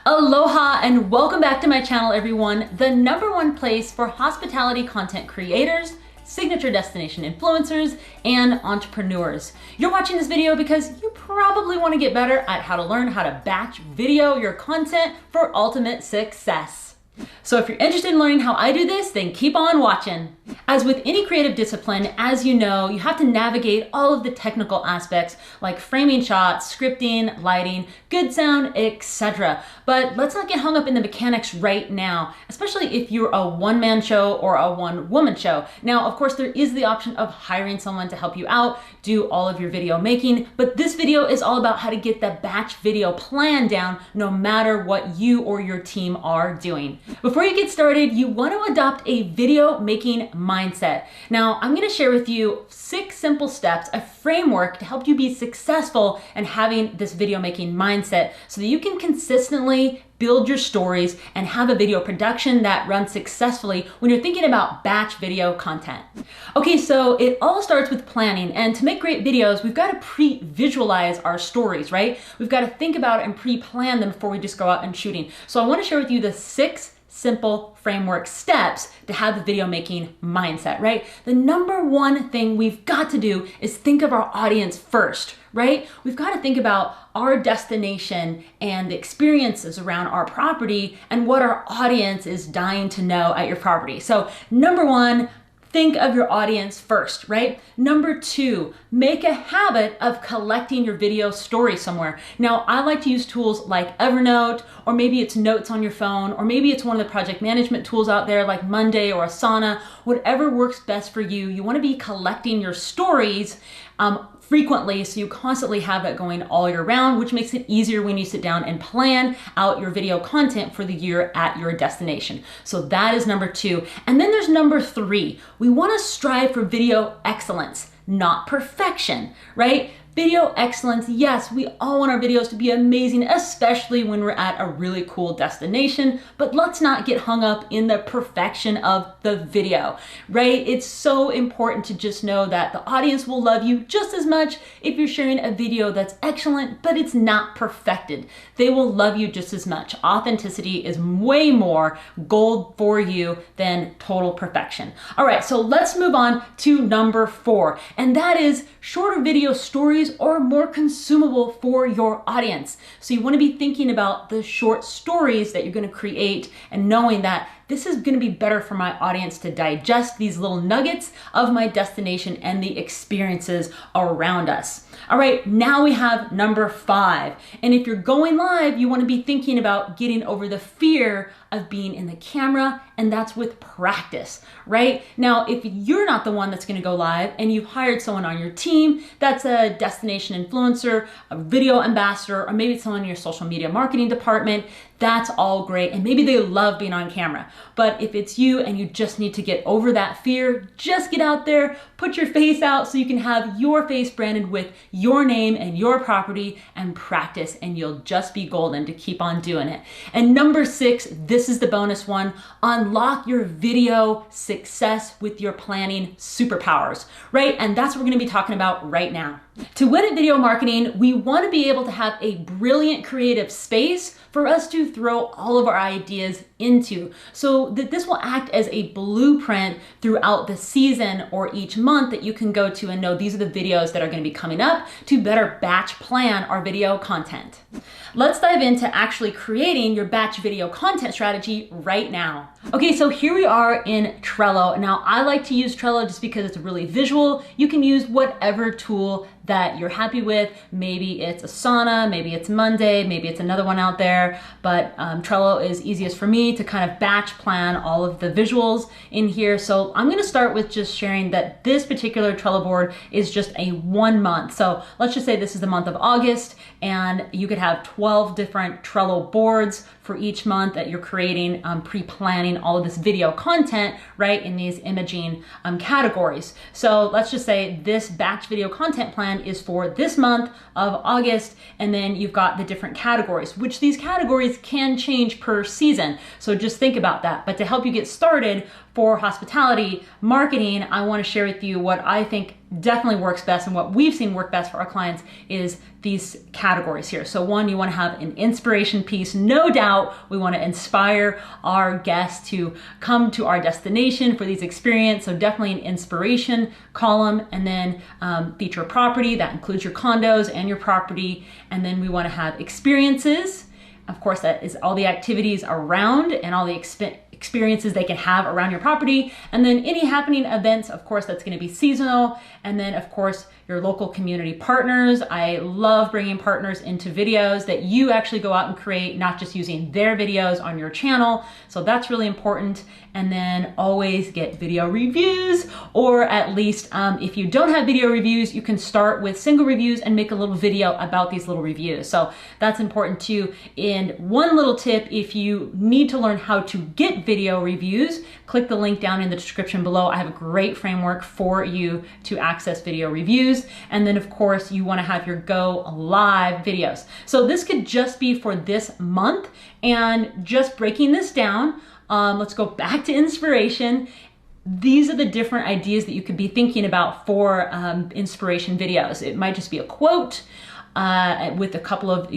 Aloha and welcome back to my channel, everyone. The #1 place for hospitality content creators, signature destination influencers, and entrepreneurs. You're watching this video because you probably want to get better at how to learn how to batch video your content for ultimate success. So if you're interested in learning how I do this, then keep on watching. As with any creative discipline, as you know, you have to navigate all of the technical aspects like framing shots, scripting, lighting, good sound, etc. But let's not get hung up in the mechanics right now, especially if you're a one-man show or a one-woman show. Now, of course, there is the option of hiring someone to help you out, do all of your video making, but this video is all about how to get the batch video plan down no matter what you or your team are doing. Before you get started, you want to adopt a video making mindset. Now, I'm going to share with you 6 simple steps, a framework to help you be successful in having this video making mindset so that you can consistently build your stories and have a video production that runs successfully when you're thinking about batch video content. Okay, so it all starts with planning, and to make great videos, we've got to pre-visualize our stories, right? We've got to think about and pre-plan them before we just go out and shooting. So I want to share with you the 6 simple framework steps to have the video making mindset, right? The #1 thing we've got to do is think of our audience first, right? We've got to think about our destination and the experiences around our property and what our audience is dying to know at your property. So #1, think of your audience first, right? #2, make a habit of collecting your video story somewhere. Now, I like to use tools like Evernote, or maybe it's notes on your phone, or maybe it's one of the project management tools out there like Monday or Asana, whatever works best for you. You want to be collecting your stories frequently, so you constantly have that going all year round, which makes it easier when you sit down and plan out your video content for the year at your destination. So that is #2. And then there's #3. We want to strive for video excellence, not perfection, right? Video excellence, yes, we all want our videos to be amazing, especially when we're at a really cool destination, but let's not get hung up in the perfection of the video, right? It's so important to just know that the audience will love you just as much if you're sharing a video that's excellent, but it's not perfected. They will love you just as much. Authenticity is way more gold for you than total perfection. All right, so let's move on to #4, and that is shorter video stories or more consumable for your audience. So you want to be thinking about the short stories that you're going to create and knowing that this is going to be better for my audience to digest these little nuggets of my destination and the experiences around us. All right, now we have #5. And if you're going live, you want to be thinking about getting over the fear of being in the camera, and that's with practice, right? Now, if you're not the one that's going to go live and you've hired someone on your team that's a destination influencer, a video ambassador, or maybe it's someone in your social media marketing department, that's all great. And maybe they love being on camera. But if it's you and you just need to get over that fear, just get out there, put your face out so you can have your face branded with your name and your property and practice, and you'll just be golden to keep on doing it. And #6, this is the bonus one, unlock your video success with your planning superpowers, right? And that's what we're gonna be talking about right now. To win at video marketing, we want to be able to have a brilliant creative space for us to throw all of our ideas into, so that this will act as a blueprint throughout the season or each month that you can go to and know these are the videos that are going to be coming up to better batch plan our video content. Let's dive into actually creating your batch video content strategy right now. Okay, so here we are in Trello. Now, I like to use Trello just because it's really visual. You can use whatever tool that you're happy with. Maybe it's Asana, maybe it's Monday, maybe it's another one out there, but Trello is easiest for me to kind of batch plan all of the visuals in here. So I'm gonna start with just sharing that this particular Trello board is just a 1 month. So let's just say this is the month of August, and you could have 12 different Trello boards for each month that you're creating, pre-planning all of this video content, right, in these imaging categories. So let's just say this batch video content plan is for this month of August, and then you've got the different categories, which these categories can change per season. So just think about that. But to help you get started, for hospitality marketing, I want to share with you what I think definitely works best and what we've seen work best for our clients is these categories here. So one, you want to have an inspiration piece. No doubt we want to inspire our guests to come to our destination for these experiences. So definitely an inspiration column, and then feature property. That includes your condos and your property. And then we want to have experiences. Of course, that is all the activities around and all the experiences they can have around your property. And then any happening events, of course, that's going to be seasonal. And then, of course, your local community partners. I love bringing partners into videos that you actually go out and create, not just using their videos on your channel. So that's really important. And then always get video reviews, or at least if you don't have video reviews, you can start with single reviews and make a little video about these little reviews. So that's important too. And one little tip, if you need to learn how to get video reviews, click the link down in the description below. I have a great framework for you to access video reviews. And then of course you want to have your go live videos. So this could just be for this month, and just breaking this down. Let's go back to inspiration. These are the different ideas that you could be thinking about for inspiration videos. It might just be a quote with a couple of,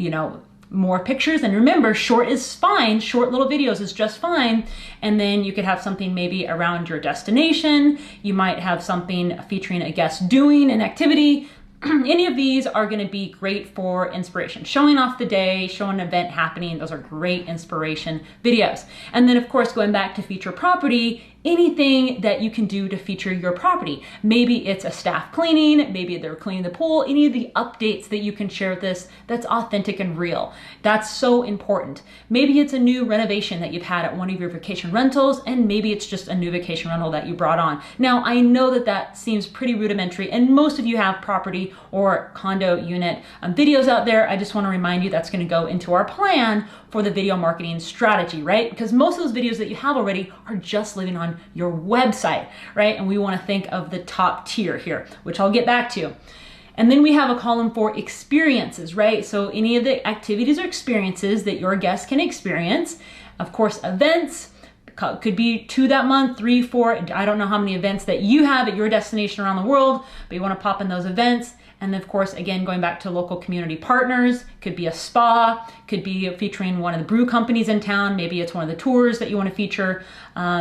more pictures. And remember, short is fine. Short little videos is just fine. And then you could have something maybe around your destination. You might have something featuring a guest doing an activity. Any of these are going to be great for inspiration. Showing off the day, showing an event happening, those are great inspiration videos. And then of course, going back to feature property, anything that you can do to feature your property. Maybe it's a staff cleaning, maybe they're cleaning the pool, any of the updates that you can share with this that's authentic and real. That's so important. Maybe it's a new renovation that you've had at one of your vacation rentals, and maybe it's just a new vacation rental that you brought on. Now, I know that that seems pretty rudimentary, and most of you have property or condo unit videos out there. I just want to remind you that's going to go into our plan for the video marketing strategy, right? Because most of those videos that you have already are just living on your website, right? And we want to think of the top tier here, which I'll get back to. And then we have a column for experiences, right? So any of the activities or experiences that your guests can experience. Of course, events could be 2 that month, 3, 4. I don't know how many events that you have at your destination around the world, but you want to pop in those events. And then of course, again, going back to local community partners, could be a spa, could be featuring one of the brew companies in town. Maybe it's one of the tours that you want to feature.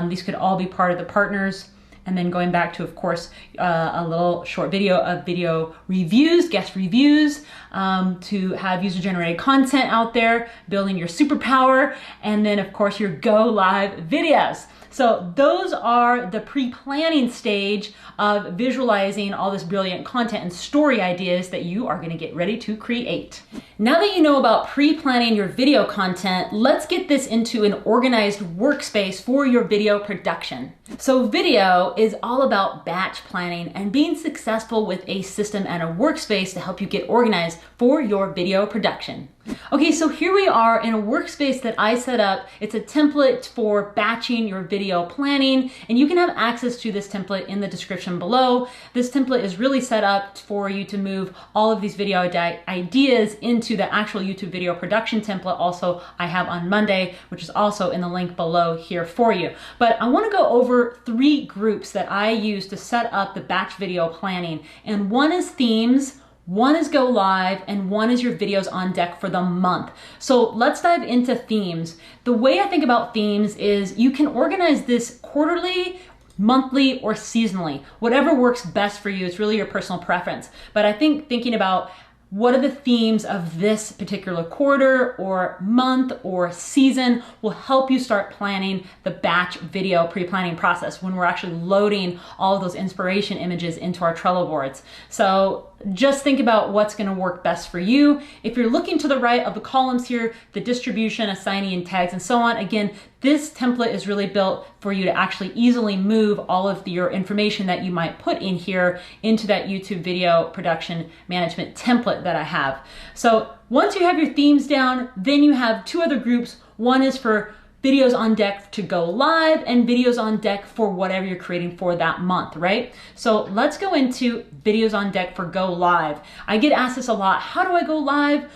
These could all be part of the partners. And then going back to, of course, a little short video of video reviews, guest reviews, to have user-generated content out there, building your superpower, and then, of course, your go live videos. So those are the pre-planning stage of visualizing all this brilliant content and story ideas that you are going to get ready to create. Now that you know about pre-planning your video content, let's get this into an organized workspace for your video production. So video is all about batch planning and being successful with a system and a workspace to help you get organized for your video production. Okay, so here we are in a workspace that I set up. It's a template for batching your video planning, and you can have access to this template in the description below. This template is really set up for you to move all of these video ideas into the actual YouTube video production template. Also, I have on Monday, which is also in the link below here for you. But I want to go over 3 groups that I use to set up the batch video planning. And one is themes, one is go live, and one is your videos on deck for the month. So let's dive into themes. The way I think about themes is you can organize this quarterly, monthly, or seasonally. Whatever works best for you, it's really your personal preference. But I think thinking about what are the themes of this particular quarter or month or season will help you start planning the batch video pre-planning process when we're actually loading all of those inspiration images into our Trello boards. So just think about what's going to work best for you. If you're looking to the right of the columns here, the distribution, assignee, and tags, and so on, again, this template is really built for you to actually easily move all of your information that you might put in here into that YouTube video production management template that I have. So once you have your themes down, then you have 2 other groups. One is for videos on deck to go live and videos on deck for whatever you're creating for that month, right? So let's go into videos on deck for go live. I get asked this a lot. How do I go live?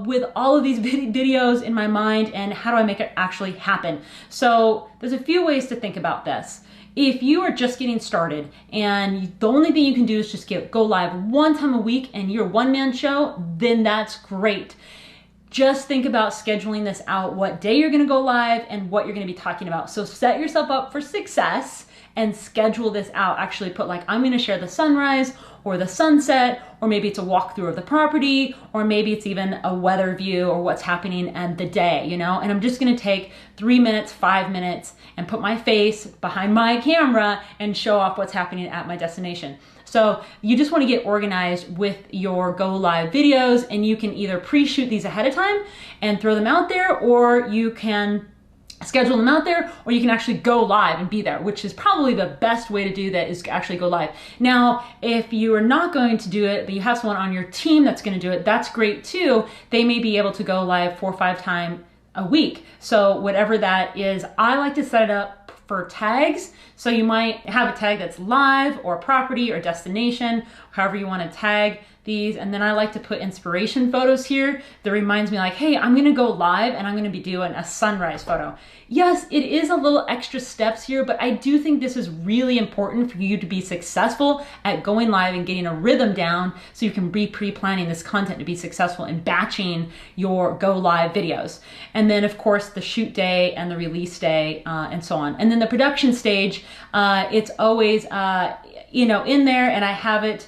with all of these videos in my mind, and how do I make it actually happen? So there's a few ways to think about this. If you are just getting started and the only thing you can do is just go live one time a week and you're a one-man show, then that's great. Just think about scheduling this out, what day you're gonna go live and what you're gonna be talking about. So set yourself up for success and schedule this out. Actually put like, I'm gonna share the sunrise or the sunset, or maybe it's a walkthrough of the property, or maybe it's even a weather view or what's happening in the day, you know? And I'm just gonna take 3 minutes, 5 minutes, and put my face behind my camera and show off what's happening at my destination. So you just wanna get organized with your go live videos, and you can either pre-shoot these ahead of time and throw them out there, or you can schedule them out there, or you can actually go live and be there, which is probably the best way to do that, is actually go live. Now, if you are not going to do it, but you have someone on your team that's gonna do it, that's great too. They may be able to go live 4 or 5 times a week. So whatever that is, I like to set it up for tags. So you might have a tag that's live or property or destination, however you want to tag these. And then I like to put inspiration photos here that reminds me like, hey, I'm gonna go live and I'm gonna be doing a sunrise photo. Yes, it is a little extra steps here, but I do think this is really important for you to be successful at going live and getting a rhythm down, so you can be pre-planning this content to be successful in batching your go live videos. And then of course the shoot day and the release day and so on. And then the production stage, it's always in there, and I have it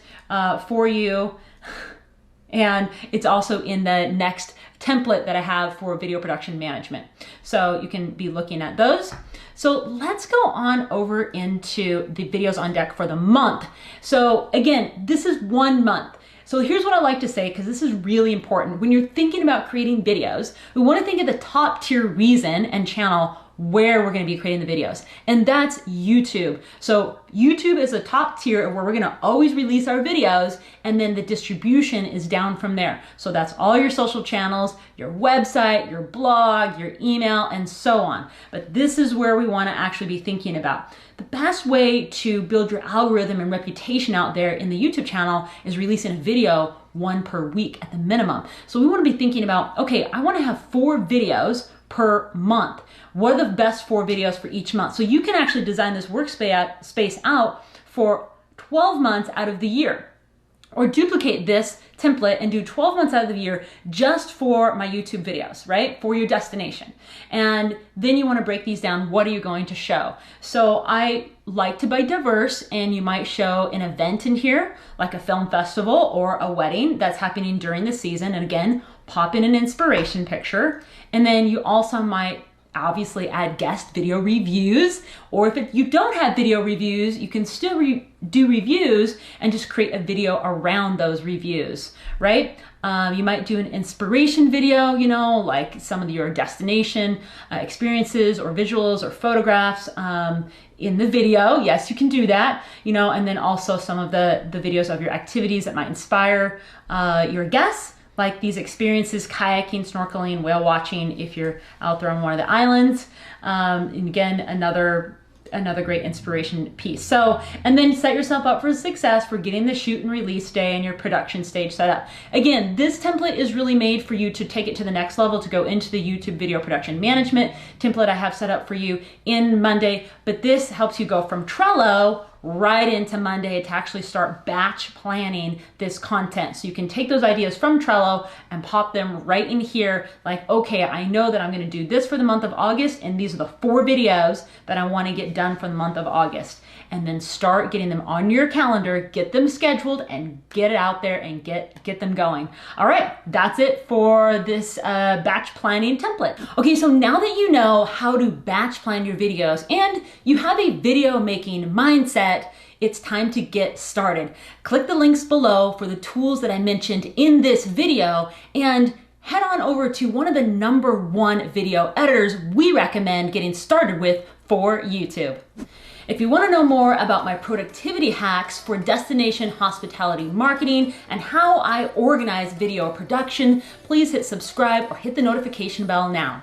for you. And it's also in the next template that I have for video production management. So you can be looking at those. So let's go on over into the videos on deck for the month. So again, this is 1 month. So here's what I like to say, because this is really important. When you're thinking about creating videos, we want to think of the top tier reason and channel where we're going to be creating the videos, and that's YouTube. So YouTube is a top tier where we're going to always release our videos, and then the distribution is down from there. So that's all your social channels, your website, your blog, your email, and so on. But this is where we want to actually be thinking about. The best way to build your algorithm and reputation out there in the YouTube channel is releasing a video 1 per week at the minimum. So we want to be thinking about, okay, I want to have 4 videos per month. What are the best 4 videos for each month? So you can actually design this workspace out for 12 months out of the year, or duplicate this template and do 12 months out of the year just for my YouTube videos, right? For your destination. And then you want to break these down. What are you going to show? So I like to be diverse, and you might show an event in here, like a film festival or a wedding that's happening during the season. And again, pop in an inspiration picture. And then you also might obviously add guest video reviews, or if you don't have video reviews, you can still do reviews and just create a video around those reviews, right? You might do an inspiration video, like some of your destination experiences or visuals or photographs in the video. Yes, you can do that, and then also some of the videos of your activities that might inspire your guests, like these experiences, kayaking, snorkeling, whale watching if you're out there on one of the islands. And again, another great inspiration piece. So, and then set yourself up for success for getting the shoot and release day and your production stage set up. Again, this template is really made for you to take it to the next level, to go into the YouTube video production management template I have set up for you in Monday, but this helps you go from Trello right into Monday to actually start batch planning this content. So you can take those ideas from Trello and pop them right in here. Like, okay, I know that I'm gonna do this for the month of August, and these are the 4 videos that I wanna get done for the month of August. And then start getting them on your calendar, get them scheduled, and get it out there and get them going. All right, that's it for this batch planning template. Okay, so now that you know how to batch plan your videos and you have a video making mindset, it's time to get started. Click the links below for the tools that I mentioned in this video, and head on over to one of the #1 video editors we recommend getting started with for YouTube. If you want to know more about my productivity hacks for destination hospitality marketing and how I organize video production, please hit subscribe or hit the notification bell now.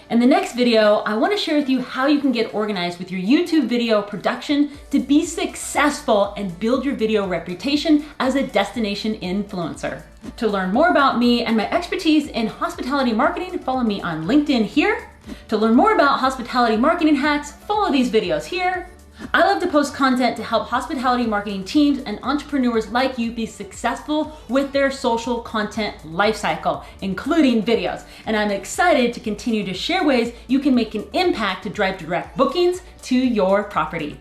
In the next video, I want to share with you how you can get organized with your YouTube video production to be successful and build your video reputation as a destination influencer. To learn more about me and my expertise in hospitality marketing, follow me on LinkedIn here. To learn more about hospitality marketing hacks, follow these videos here. I love to post content to help hospitality marketing teams and entrepreneurs like you be successful with their social content lifecycle, including videos. And I'm excited to continue to share ways you can make an impact to drive direct bookings to your property.